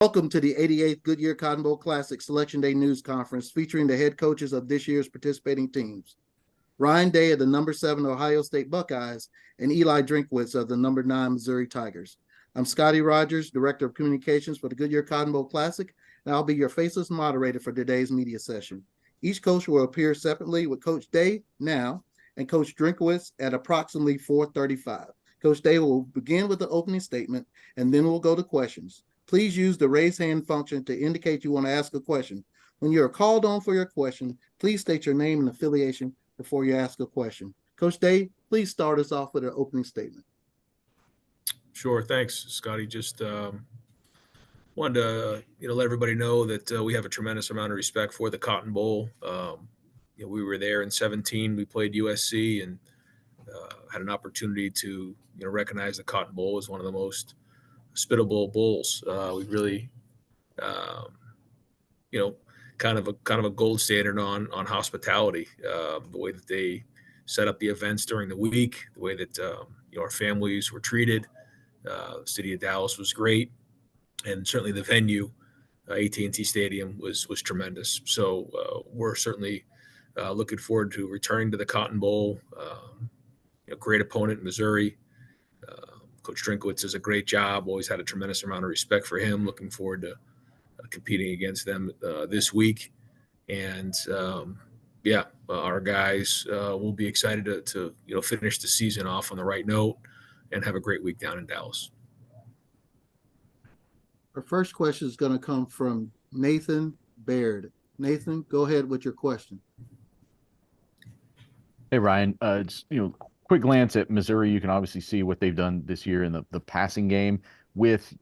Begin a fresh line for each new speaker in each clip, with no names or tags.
Welcome to the 88th Goodyear Cotton Bowl Classic Selection Day News Conference featuring the head coaches of this year's participating teams. Ryan Day of the number 7 Ohio State Buckeyes and Eli Drinkwitz of the number 9 Missouri Tigers. I'm Scotty Rogers, Director of Communications for the Goodyear Cotton Bowl Classic, and I'll be your faceless moderator for today's media session. Each coach will appear separately with Coach Day now and Coach Drinkwitz at approximately 4:35. Coach Day will begin with the opening statement, and then we'll go to questions. Please use the raise hand function to indicate you want to ask a question. When you are called on for your question, please state your name and affiliation before you ask a question. Coach Day, please start us off with an opening statement.
Sure. Thanks, Scotty. Just wanted to let everybody know that we have a tremendous amount of respect for the Cotton Bowl. We were there in 2017. We played USC and had an opportunity to recognize the Cotton Bowl as one of the most hospitable bowls. We really, kind of a gold standard on hospitality. The way that they set up the events during the week, the way that our families were treated. The city of Dallas was great, and certainly the venue, AT&T Stadium, was tremendous. So we're certainly looking forward to returning to the Cotton Bowl. Great opponent, Missouri. Coach Drinkwitz does a great job. Always had a tremendous amount of respect for him. Looking forward to competing against them this week. And our guys will be excited to finish the season off on the right note and have a great week down in Dallas.
Our first question is going to come from Nathan Baird. Nathan, go ahead with your question.
Hey, Ryan. Quick glance at Missouri. You can obviously see what they've done this year in the passing game, with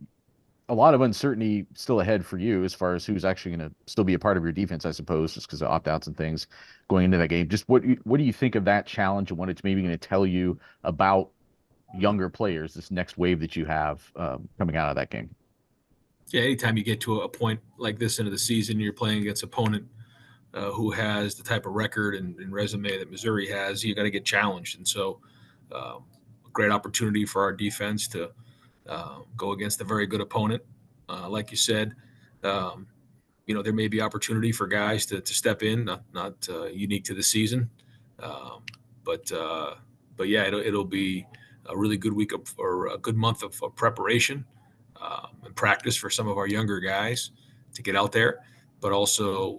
a lot of uncertainty still ahead for you as far as who's actually going to still be a part of your defense, I suppose, just because of opt-outs and things going into that game. Just what do you think of that challenge and what it's maybe going to tell you about younger players, this next wave that you have coming out of that game?
Yeah, anytime you get to a point like this into the season, you're playing against an opponent who has the type of record and resume that Missouri has, you got to get challenged. And so a great opportunity for our defense to go against a very good opponent. Like you said, there may be opportunity for guys to step in, not unique to the season. But yeah, it'll be a really good week or a good month of preparation and practice for some of our younger guys to get out there, but also,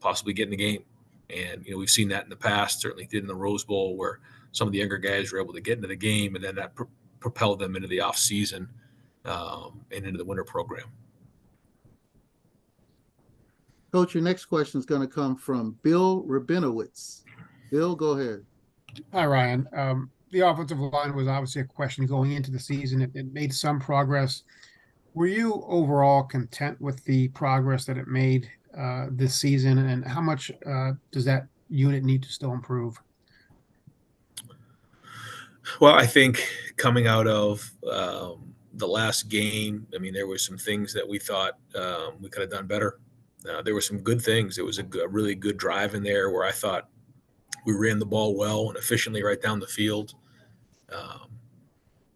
possibly get in the game. And, we've seen that in the past, certainly did in the Rose Bowl, where some of the younger guys were able to get into the game, and then that propelled them into the off season and into the winter program.
Coach, your next question is going to come from Bill Rabinowitz. Bill, go ahead.
Hi, Ryan. The offensive line was obviously a question going into the season. It made some progress. Were you overall content with the progress that it made this season, and how much does that unit need to still improve?
Well, I think coming out of the last game, there were some things that we thought we could have done better. There were some good things. It was a really good drive in there where I thought we ran the ball well and efficiently right down the field.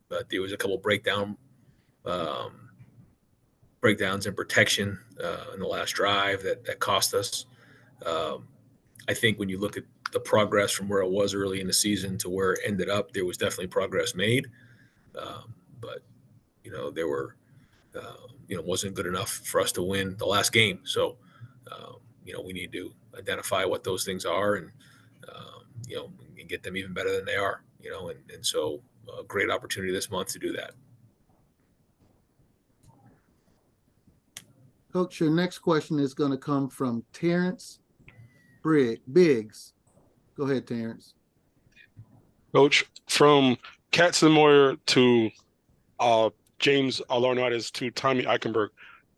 But there was a couple breakdowns in protection in the last drive that cost us. I think when you look at the progress from where it was early in the season to where it ended up, there was definitely progress made. But there were, wasn't good enough for us to win the last game. So, we need to identify what those things are and get them even better than they are, and so a great opportunity this month to do that.
Coach, your next question is going to come from Terrence Biggs. Go ahead, Terrence.
Coach, from Katzenmoyer to James Laurinaitis to Tommy Eichenberg,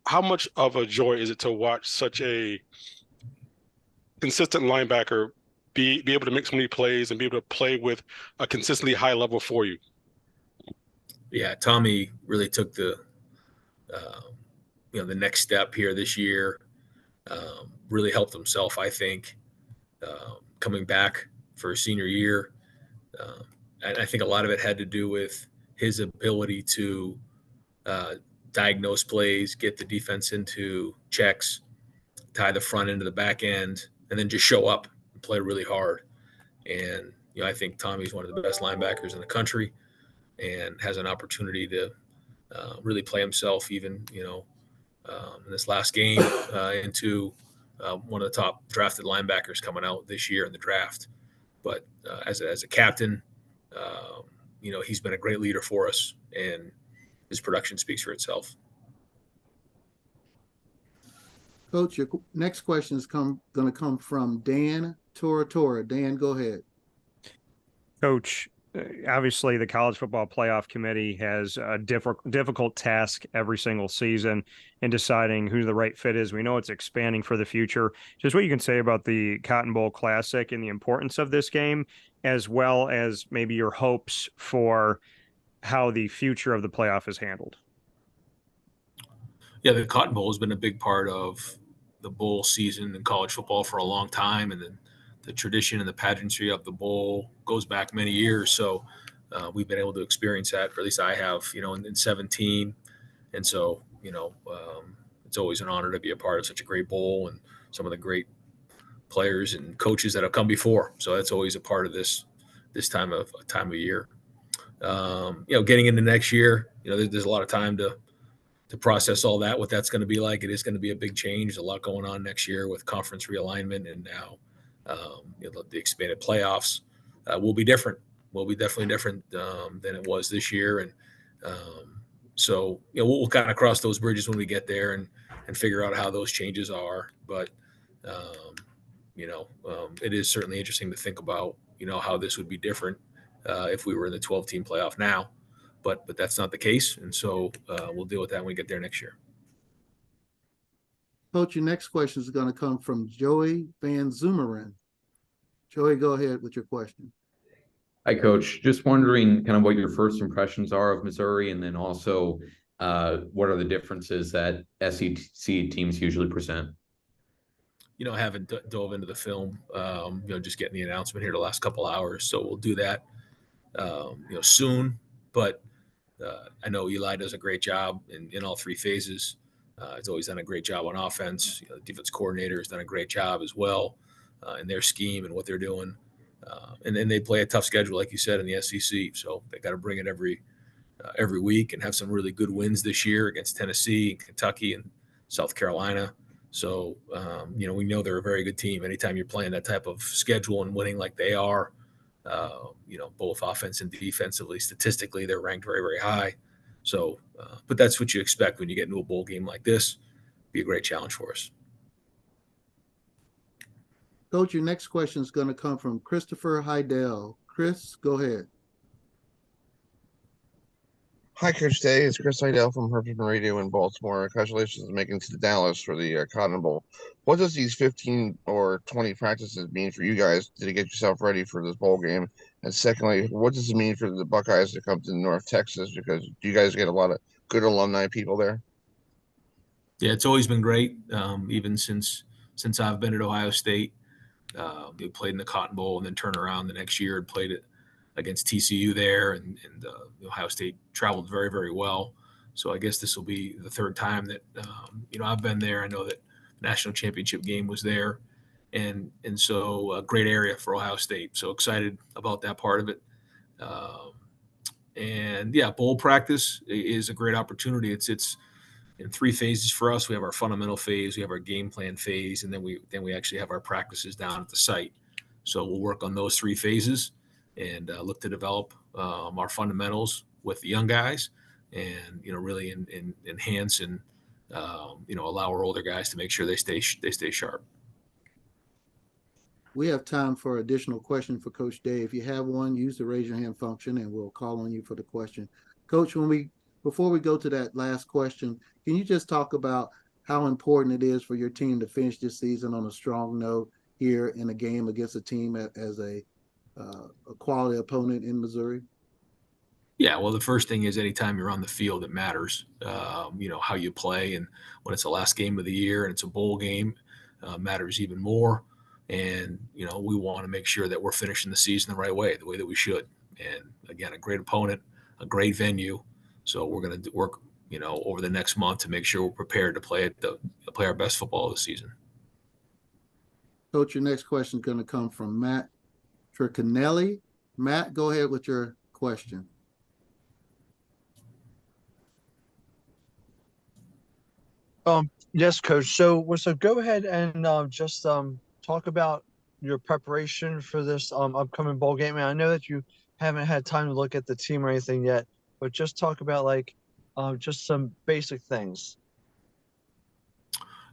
how much of a joy is it to watch such a consistent linebacker be able to make so many plays and be able to play with a consistently high level for you?
Yeah, Tommy really took the next step here this year. Really helped himself, I think, coming back for his senior year. And I think a lot of it had to do with his ability to diagnose plays, get the defense into checks, tie the front end to the back end, and then just show up and play really hard. And I think Tommy's one of the best linebackers in the country, and has an opportunity to really play himself, even in this last game, into one of the top drafted linebackers coming out this year in the draft. But as a captain, he's been a great leader for us, and his production speaks for itself.
Coach, your next question is going to come from Dan Tora. Dan, go ahead.
Coach, obviously the College Football Playoff Committee has a difficult task every single season in deciding who the right fit is. We know it's expanding for the future. Just what you can say about the Cotton Bowl Classic and the importance of this game, as well as maybe your hopes for how the future of the playoff is handled.
Yeah, the Cotton Bowl has been a big part of the bowl season in college football for a long time, and then the tradition and the pageantry of the bowl goes back many years. So we've been able to experience that, or at least I have, in 17. And so, it's always an honor to be a part of such a great bowl and some of the great players and coaches that have come before. So that's always a part of this time of year. Getting into next year, there's a lot of time to process all that, what that's going to be like. It is going to be a big change. There's a lot going on next year with conference realignment, and now the expanded playoffs will be different. Will be definitely different than it was this year, and so we'll kind of cross those bridges when we get there and figure out how those changes are. But it is certainly interesting to think about how this would be different if we were in the 12-team playoff now. But that's not the case, and so we'll deal with that when we get there next year.
Coach, your next question is going to come from Joey Van Zumeren. Joey, go ahead with your question.
Hi, Coach. Just wondering kind of what your first impressions are of Missouri, and then also what are the differences that SEC teams usually present?
I haven't dove into the film, just getting the announcement here the last couple hours. So we'll do that, soon. But I know Eli does a great job in all three phases. He's always done a great job on offense. The defense coordinator has done a great job as well in their scheme and what they're doing. And then they play a tough schedule, like you said, in the SEC. So they got to bring it every week and have some really good wins this year against Tennessee, and Kentucky, and South Carolina. So, we know they're a very good team. Anytime you're playing that type of schedule and winning like they are, both offense and defensively, statistically, they're ranked very, very high. So, but that's what you expect when you get into a bowl game like this. Be a great challenge for us.
Coach, your next question is going to come from Christopher Heidel. Chris, go ahead.
Hi, Coach Day. It's Chris Heidel from Herpton Radio in Baltimore. Congratulations on making it to Dallas for the Cotton Bowl. What does these 15 or 20 practices mean for you guys to get yourself ready for this bowl game? And secondly, what does it mean for the Buckeyes to come to North Texas? Because do you guys get a lot of good alumni people there?
Yeah, it's always been great. Even since I've been at Ohio State, they played in the Cotton Bowl and then turned around the next year and played it against TCU there, and Ohio State traveled very, very well. So I guess this will be the third time that I've been there. I know that the national championship game was there, and so a great area for Ohio State. So excited about that part of it. And yeah, bowl practice is a great opportunity. It's in three phases for us. We have our fundamental phase, we have our game plan phase, and then we actually have our practices down at the site. So we'll work on those three phases and look to develop our fundamentals with the young guys, and really enhance and allow our older guys to make sure they stay sharp.
We have time for additional question for Coach Day. If you have one, use the raise your hand function, and we'll call on you for the question. Coach, before we go to that last question, can you just talk about how important it is for your team to finish this season on a strong note here in a game against a team as a quality opponent in Missouri?
Yeah, well, the first thing is anytime you're on the field, it matters, how you play. And when it's the last game of the year and it's a bowl game, matters even more. And, we want to make sure that we're finishing the season the right way, the way that we should. And again, a great opponent, a great venue. So we're going to work over the next month to make sure we're prepared to play our best football of the season.
Coach, your next question is going to come from Matt Tricanelli. Matt, go ahead with your question.
Yes, Coach. So go ahead and just talk about your preparation for this upcoming bowl game. And I know that you haven't had time to look at the team or anything yet, but just talk about just some basic things.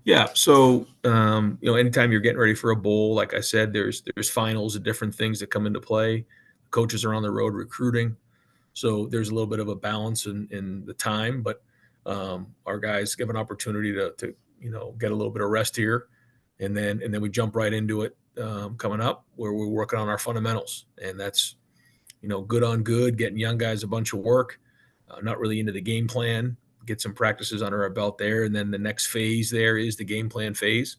Yeah. So, anytime you're getting ready for a bowl, like I said, there's finals and different things that come into play. Coaches are on the road recruiting. So there's a little bit of a balance in the time, but our guys give an opportunity to get a little bit of rest here. And then we jump right into it coming up where we're working on our fundamentals. And that's, good on good, getting young guys a bunch of work, not really into the game plan, get some practices under our belt there. And then the next phase there is the game plan phase.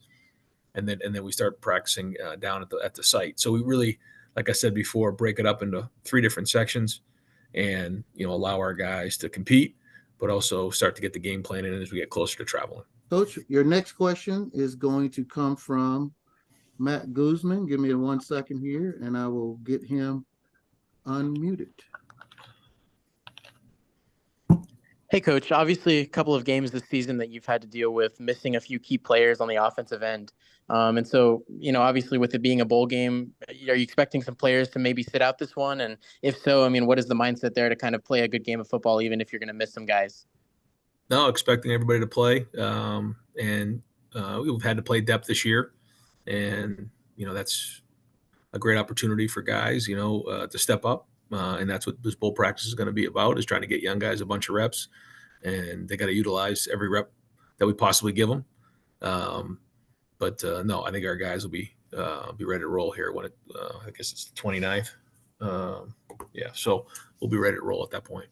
And then we start practicing down at the site. So we really, like I said before, break it up into 3 different sections and, allow our guys to compete, but also start to get the game plan in as we get closer to traveling.
Coach, your next question is going to come from Matt Guzman. Give me 1 second here, and I will get him unmuted.
Hey, Coach. Obviously, a couple of games this season that you've had to deal with, missing a few key players on the offensive end. And so, obviously with it being a bowl game, are you expecting some players to maybe sit out this one? And if so, what is the mindset there to kind of play a good game of football, even if you're going to miss some guys?
No, expecting everybody to play. And we've had to play depth this year. And, that's a great opportunity for guys, to step up. And that's what this bowl practice is going to be about, is trying to get young guys a bunch of reps. And they got to utilize every rep that we possibly give them. But no, I think our guys will be ready to roll here when I guess it's the 29th. So we'll be ready to roll at that point.